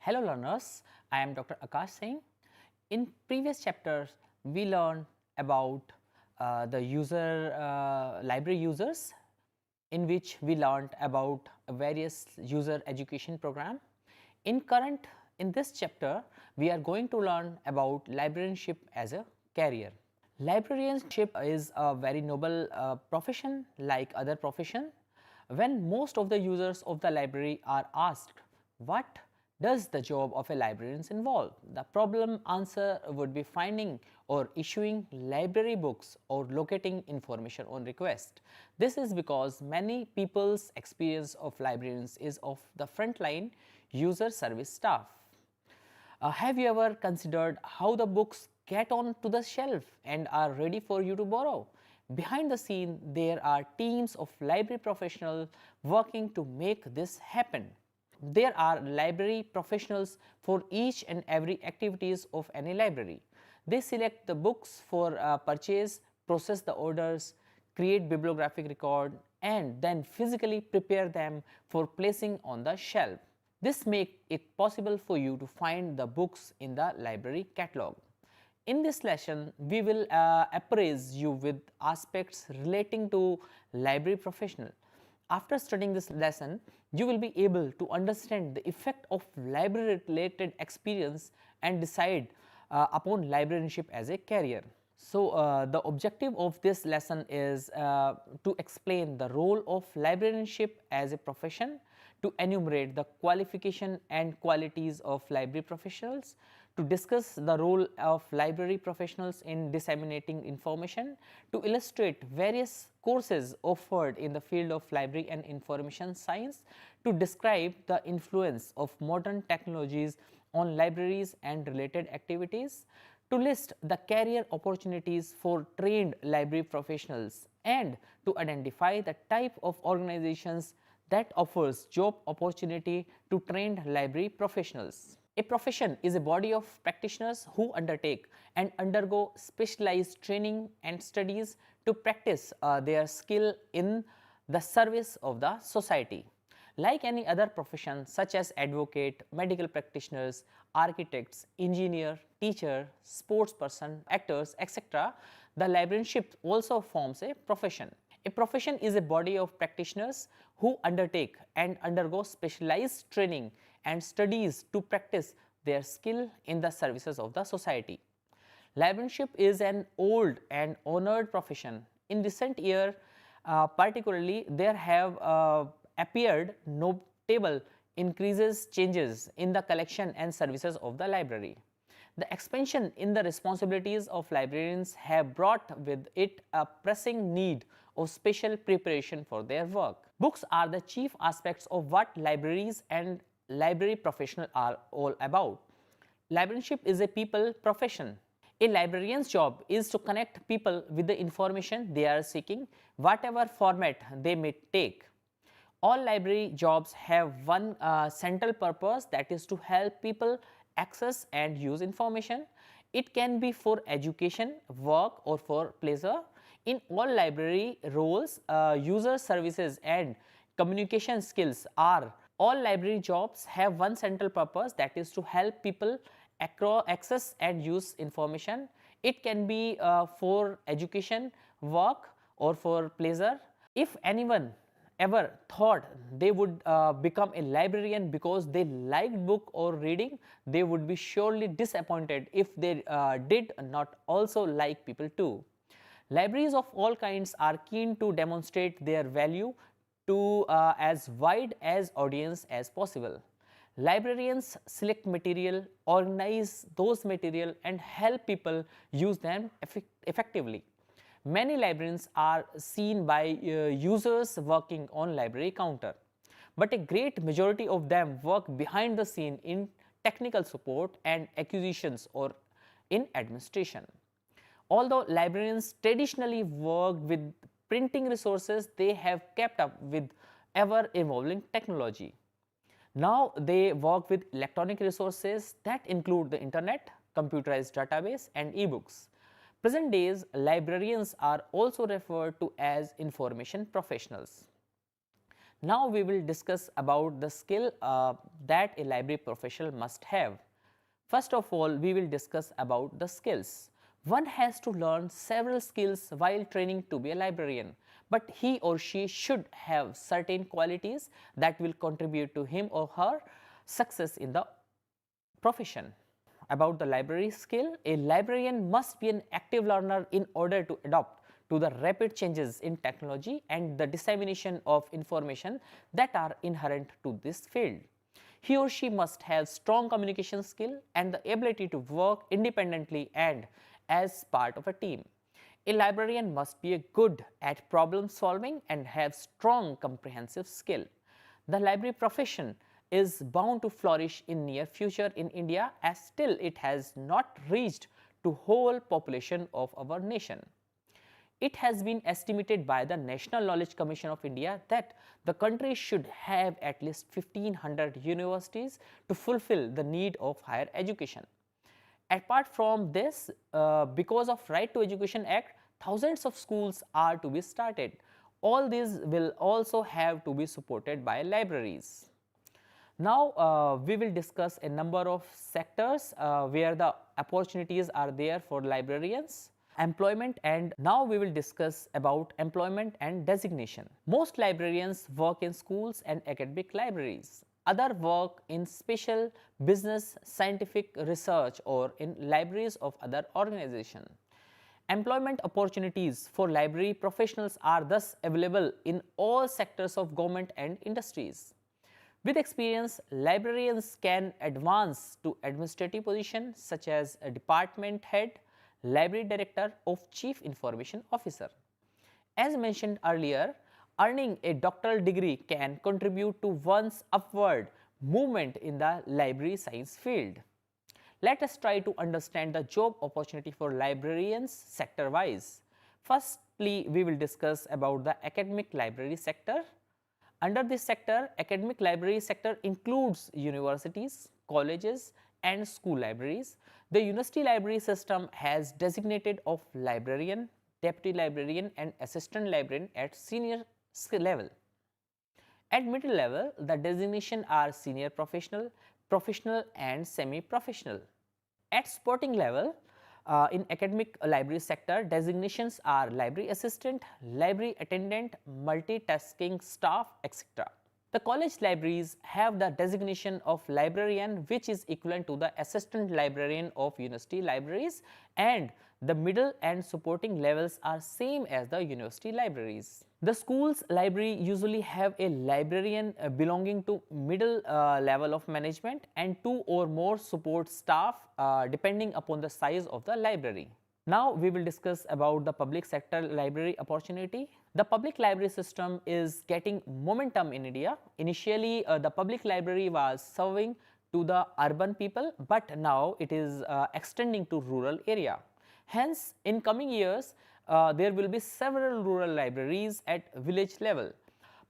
Hello learners, I am Dr. Akash Singh. In previous chapters, we learned about the library users, in which we learned about various user education program. In this chapter, we are going to learn about librarianship as a career. Librarianship is a very noble profession like other profession. When most of the users of the library are asked, what does the job of a librarian involve? The problem answer would be finding or issuing library books or locating information on request. This is because many people's experience of librarians is of the frontline user service staff. Have you ever considered how the books get onto the shelf and are ready for you to borrow? Behind the scene, there are teams of library professionals working to make this happen. There are library professionals for each and every activities of any library. They select the books for purchase, process the orders, create bibliographic record, and then physically prepare them for placing on the shelf. This makes it possible for you to find the books in the library catalog. In this lesson, we will appraise you with aspects relating to library professional. After studying this lesson, you will be able to understand the effect of library related experience and decide upon librarianship as a career. So, the objective of this lesson is to explain the role of librarianship as a profession, to enumerate the qualification and qualities of library professionals, to discuss the role of library professionals in disseminating information, to illustrate various courses offered in the field of library and information science, to describe the influence of modern technologies on libraries and related activities, to list the career opportunities for trained library professionals, and to identify the type of organizations that offers job opportunity to trained library professionals. A profession is a body of practitioners who undertake and undergo specialized training and studies to practice their skill in the service of the society. Like any other profession such as advocate, medical practitioners, architects, engineer, teacher, sports person, actors, etc., the librarianship also forms a profession. A profession is a body of practitioners who undertake and undergo specialized training and studies to practice their skill in the services of the society. Librarianship is an old and honored profession. In recent years, particularly, there have appeared notable changes in the collection and services of the library. The expansion in the responsibilities of librarians have brought with it a pressing need of special preparation for their work. Books are the chief aspects of what libraries and library professionals are all about. Librarianship is a people profession. A librarian's job is to connect people with the information they are seeking, whatever format they may take. All library jobs have one central purpose, that is to help people access and use information. It can be for education, work, or for pleasure. In all library roles, user services and communication skills are. All library jobs have one central purpose, that is to help people access and use information. It can be for education, work, or for pleasure. If anyone ever thought they would become a librarian because they liked book or reading, they would be surely disappointed if they did not also like people too. Libraries of all kinds are keen to demonstrate their value to as wide as audience as possible. Librarians select material, organize those material, and help people use them effectively. Many librarians are seen by users working on library counter, but a great majority of them work behind the scene in technical support and acquisitions or in administration. Although librarians traditionally worked with printing resources, they have kept up with ever evolving technology. Now they work with electronic resources that include the internet, computerized database, and e-books. Present days, librarians are also referred to as information professionals. Now we will discuss about the skill that a library professional must have. First of all, we will discuss about the skills. One has to learn several skills while training to be a librarian, but he or she should have certain qualities that will contribute to him or her success in the profession. About the library skill, a librarian must be an active learner in order to adapt to the rapid changes in technology and the dissemination of information that are inherent to this field. He or she must have strong communication skill and the ability to work independently and as part of a team. A librarian must be good at problem solving and have strong comprehensive skill. The library profession is bound to flourish in near future in India, as still it has not reached to whole population of our nation. It has been estimated by the National Knowledge Commission of India that the country should have at least 1500 universities to fulfill the need of higher education. Apart from this, because of Right to Education Act, thousands of schools are to be started. All these will also have to be supported by libraries. Now we will discuss a number of sectors where the opportunities are there for librarians. Employment, and now we will discuss about employment and designation. Most librarians work in schools and academic libraries. Other work in special business, scientific research or in libraries of other organizations. Employment opportunities for library professionals are thus available in all sectors of government and industries. With experience, librarians can advance to administrative positions such as a department head, library director or chief information officer. As mentioned earlier, earning a doctoral degree can contribute to one's upward movement in the library science field. Let us try to understand the job opportunity for librarians sector wise. Firstly, we will discuss about the academic library sector. Under this sector, academic library sector includes universities, colleges and school libraries. The university library system has designated of librarian, deputy librarian and assistant librarian at senior level. At middle level, the designation are senior professional, professional and semi-professional. At sporting level, in academic library sector, designations are library assistant, library attendant, multitasking staff, etc. The college libraries have the designation of librarian, which is equivalent to the assistant librarian of university libraries, and the middle and supporting levels are same as the university libraries. The school's library usually have a librarian belonging to middle level of management and 2 or more support staff depending upon the size of the library. Now we will discuss about the public sector library opportunity. The public library system is getting momentum in India. Initially, the public library was serving to the urban people, but now it is extending to rural area. Hence, in coming years, there will be several rural libraries at village level.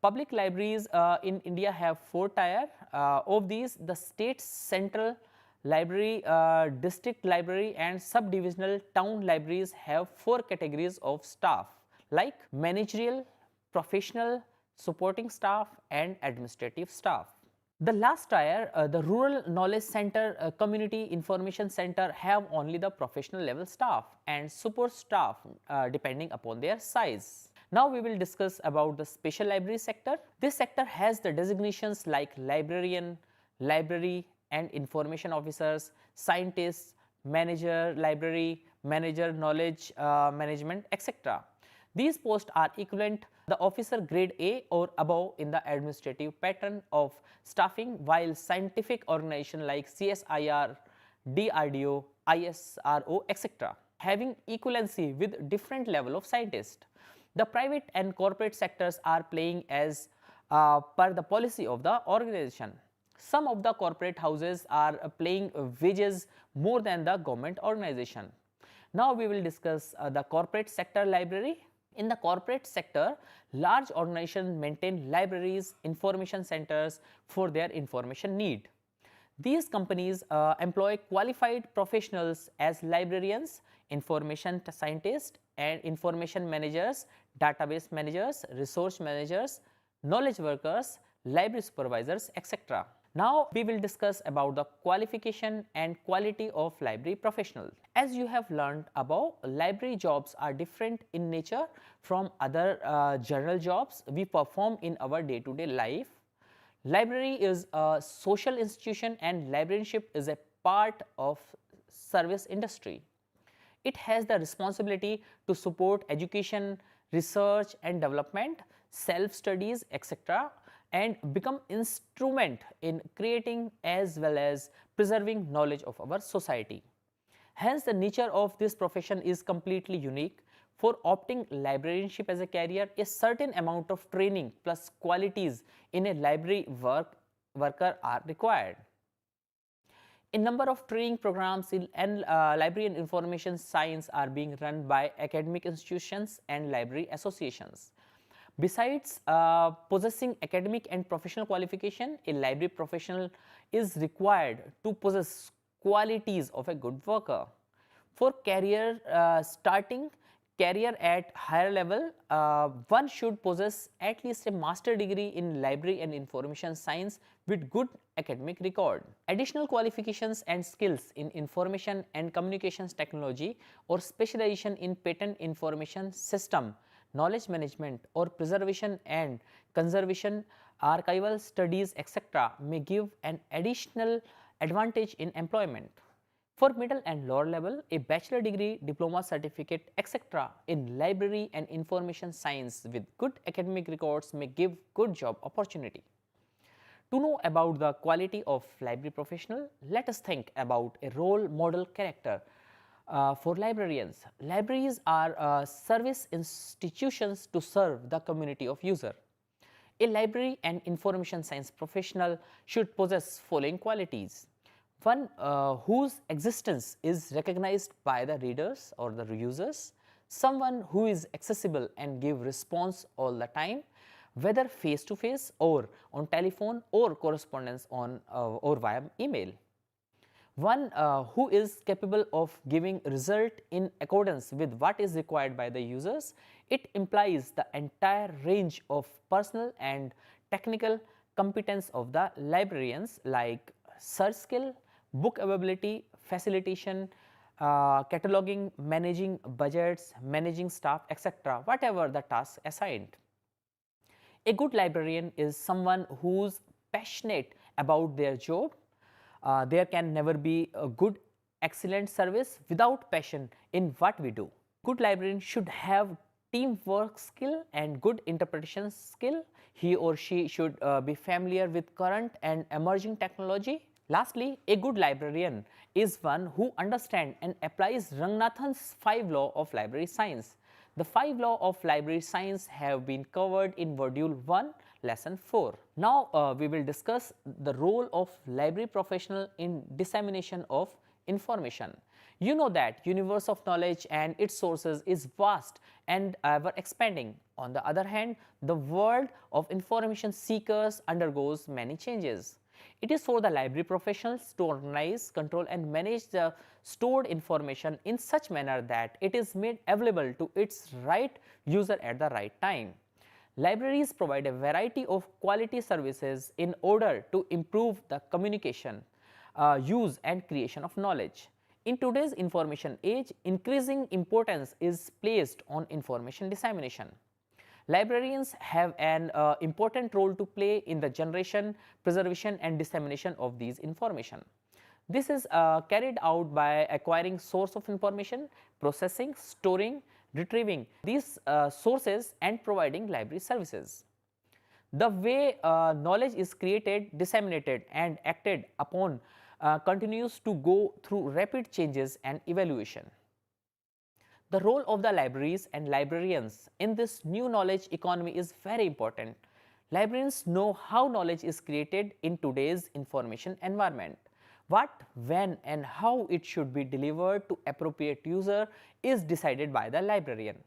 Public libraries in India have 4 tier. Of these, the state central library, district library and subdivisional town libraries have 4 categories of staff like managerial, professional, supporting staff and administrative staff. The last tier, the rural knowledge center, community information center have only the professional level staff and support staff depending upon their size. Now we will discuss about the special library sector. This sector has the designations like librarian, library and information officers, scientists, manager library, manager knowledge management, etc. These posts are equivalent the officer grade A or above in the administrative pattern of staffing, while scientific organization like CSIR, DRDO, ISRO, etc. having equivalency with different level of scientists. The private and corporate sectors are playing as per the policy of the organization. Some of the corporate houses are paying wages more than the government organization. Now we will discuss the corporate sector library. In the corporate sector, large organizations maintain libraries, information centers for their information need. These companies employ qualified professionals as librarians, information scientists and information managers, database managers, resource managers, knowledge workers, library supervisors, etc. Now we will discuss about the qualification and quality of library professionals. As you have learned above, library jobs are different in nature from other general jobs we perform in our day-to-day life. Library is a social institution and librarianship is a part of service industry. It has the responsibility to support education, research and development, self-studies, etc., and become instrument in creating as well as preserving knowledge of our society. Hence, the nature of this profession is completely unique. For opting librarianship as a career, a certain amount of training plus qualities in a library worker are required. A number of training programs in library and information science are being run by academic institutions and library associations. Besides possessing academic and professional qualification, a library professional is required to possess qualities of a good worker. For starting career at higher level, one should possess at least a master degree in library and information science with good academic record. Additional qualifications and skills in information and communications technology or specialization in patent information system, knowledge management or preservation and conservation, archival studies, etc. may give an additional advantage in employment. For middle and lower level, a bachelor degree, diploma certificate, etc. in library and information science with good academic records may give good job opportunity. To know about the quality of library professional, let us think about a role model character for librarians. Libraries are service institutions to serve the community of user. A library and information science professional should possess following qualities. One whose existence is recognized by the readers or the users, someone who is accessible and give response all the time, whether face to face or on telephone or correspondence on or via email. One who is capable of giving result in accordance with what is required by the users. It implies the entire range of personal and technical competence of the librarians like search skill, book availability, facilitation, cataloging, managing budgets, managing staff, etc., whatever the task assigned. A good librarian is someone who's passionate about their job. There can never be a good, excellent service without passion in what we do. Good librarian should have teamwork skill and good interpretation skill. He or she should be familiar with current and emerging technology. Lastly, a good librarian is one who understands and applies Ranganathan's 5 laws of library science. The 5 laws of library science have been covered in module 1, lesson 4. Now we will discuss the role of library professional in dissemination of information. You know that universe of knowledge and its sources is vast and ever expanding. On the other hand, the world of information seekers undergoes many changes. It is for the library professionals to organize, control and manage the stored information in such manner that it is made available to its right user at the right time. Libraries provide a variety of quality services in order to improve the communication, use and creation of knowledge. In today's information age, increasing importance is placed on information dissemination. Librarians have an important role to play in the generation, preservation and dissemination of these information. This is carried out by acquiring source of information, processing, storing, retrieving these sources and providing library services. The way knowledge is created, disseminated and acted upon continues to go through rapid changes and evaluation. The role of the libraries and librarians in this new knowledge economy is very important. Librarians know how knowledge is created in today's information environment. What, when and how it should be delivered to appropriate user is decided by the librarian.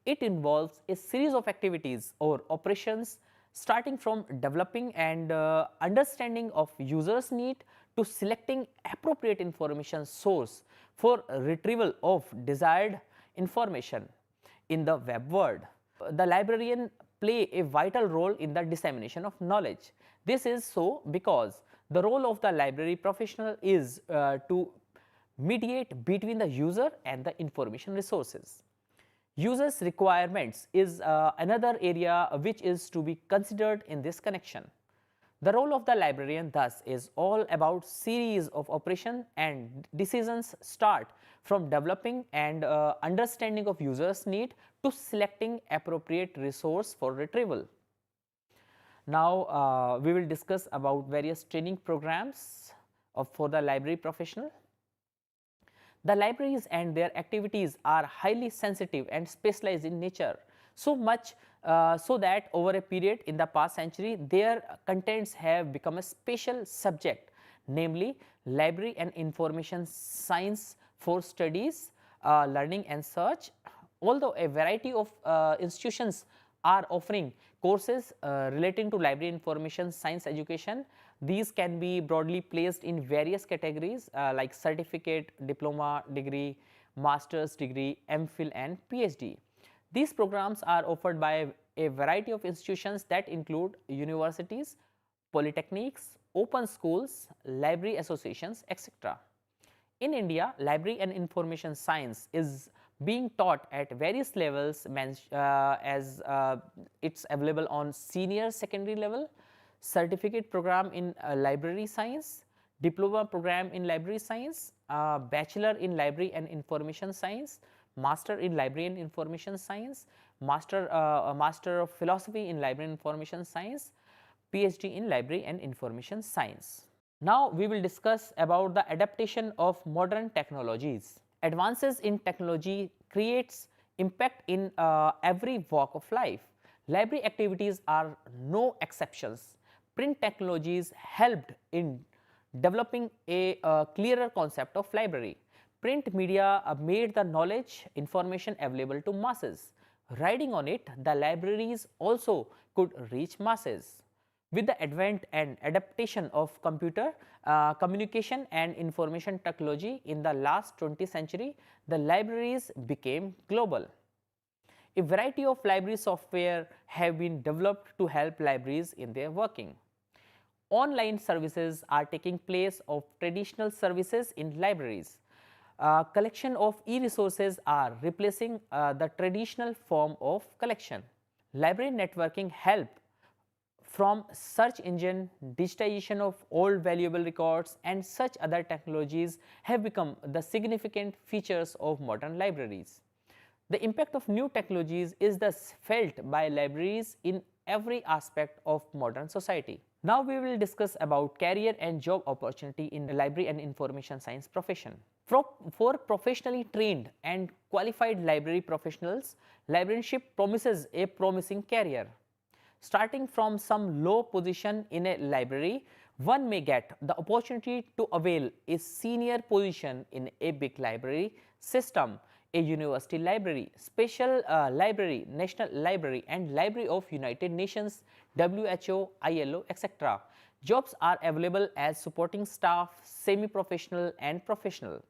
It involves a series of activities or operations starting from developing and understanding of users' need to selecting appropriate information source for retrieval of desired information in the web world. The librarian play a vital role in the dissemination of knowledge. This is so because the role of the library professional is to mediate between the user and the information resources. Users' requirements is another area which is to be considered in this connection. The role of the librarian thus is all about series of operation and decisions start from developing and understanding of users' need to selecting appropriate resource for retrieval. Now we will discuss about various training programs for the library professional. The libraries and their activities are highly sensitive and specialized in nature, so much so that over a period in the past century, their contents have become a special subject, namely library and information science for studies, learning and search. Although a variety of institutions are offering courses relating to library information science education, these can be broadly placed in various categories like certificate, diploma degree, master's degree, MPhil and PhD. These programs are offered by a variety of institutions that include universities, polytechnics, open schools, library associations, etc. In India, library and information science is being taught at various levels as it's available on senior secondary level, certificate program in library science, diploma program in library science, bachelor in library and information science, master in library and information science, master of philosophy in library and information science, PhD in library and information science. Now we will discuss about the adaptation of modern technologies. Advances in technology creates impact in every walk of life. Library activities are no exceptions. Print technologies helped in developing a clearer concept of library. Print media made the knowledge information available to masses. Riding on it, the libraries also could reach masses. With the advent and adaptation of computer communication and information technology in the last 20th century, the libraries became global. A variety of library software have been developed to help libraries in their working. Online services are taking place of traditional services in libraries. Collection of e-resources are replacing the traditional form of collection. Library networking help from search engine, digitization of old valuable records and such other technologies have become the significant features of modern libraries. The impact of new technologies is thus felt by libraries in every aspect of modern society. Now we will discuss about career and job opportunity in the library and information science profession. For professionally trained and qualified library professionals, librarianship promises a promising career. Starting from some low position in a library, one may get the opportunity to avail a senior position in a big library system, a university library, special library, national library and library of United Nations, WHO, ILO, etc. Jobs are available as supporting staff, semi-professional and professional.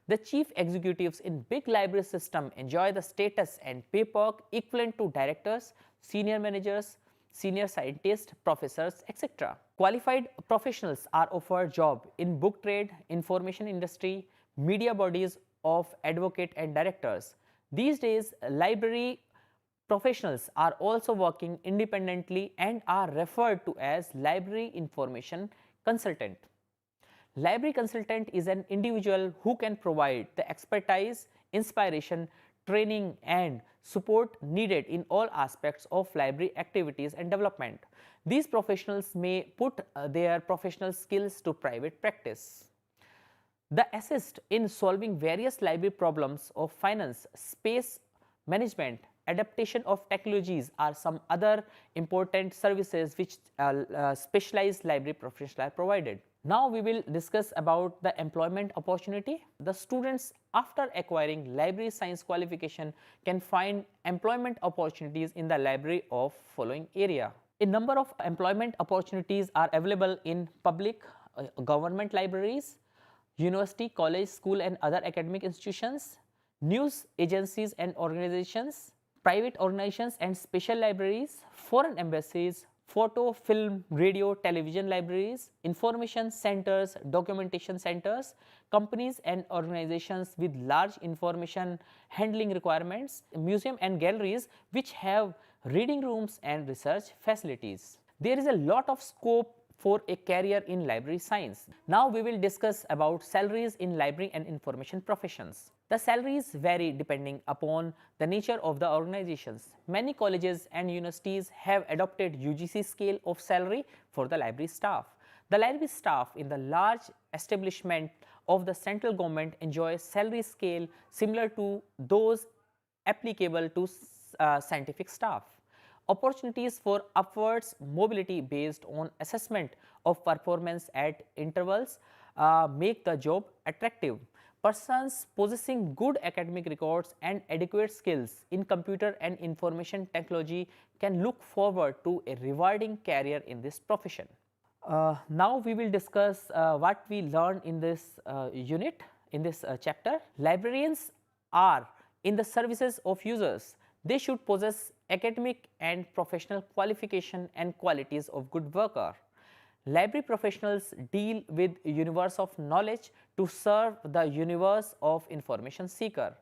The chief executives in big library system enjoy the status and pay perk equivalent to directors, senior managers, senior scientists, professors, etc. Qualified professionals are offered job in book trade, information industry, media bodies of advocate and directors. These days, library professionals are also working independently and are referred to as library information consultant. Library consultant is an individual who can provide the expertise, inspiration, training and support needed in all aspects of library activities and development. These professionals may put their professional skills to private practice. They assist in solving various library problems of finance, space management, adaptation of technologies are some other important services which specialized library professionals are provided. Now we will discuss about the employment opportunity. The students after acquiring library science qualification can find employment opportunities in the library of following area. A number of employment opportunities are available in public government libraries, university, college, school and other academic institutions, news agencies and organizations, private organizations and special libraries, foreign embassies, photo, film, radio, television libraries, information centers, documentation centers, companies and organizations with large information handling requirements, museum and galleries which have reading rooms and research facilities. There is a lot of scope for a career in library science. Now we will discuss about salaries in library and information professions. The salaries vary depending upon the nature of the organizations. Many colleges and universities have adopted UGC scale of salary for the library staff. The library staff in the large establishment of the central government enjoy salary scale similar to those applicable to scientific staff. Opportunities for upwards mobility based on assessment of performance at intervals make the job attractive. Persons possessing good academic records and adequate skills in computer and information technology can look forward to a rewarding career in this profession. Now we will discuss what we learned in this unit, in this chapter. Librarians are in the services of users. They should possess academic and professional qualification and qualities of good worker. Library professionals deal with universe of knowledge to serve the universe of information seeker.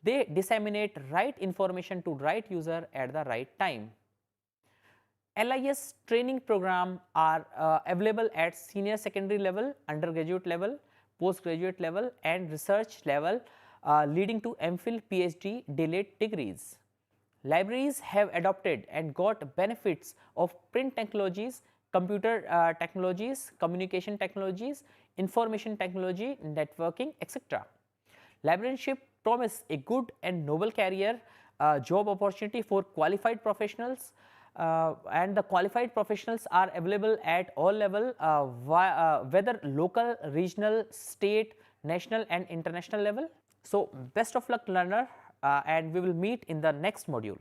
They disseminate right information to right user at the right time. LIS training program are available at senior secondary level, undergraduate level, postgraduate level and research level leading to MPhil, PhD, delayed degrees. Libraries have adopted and got benefits of print technologies, computer technologies, communication technologies, information technology, networking, etc. Librarianship promise a good and noble career job opportunity for qualified professionals and the qualified professionals are available at all level whether local, regional, state, national and international level. So, best of luck learner and we will meet in the next module.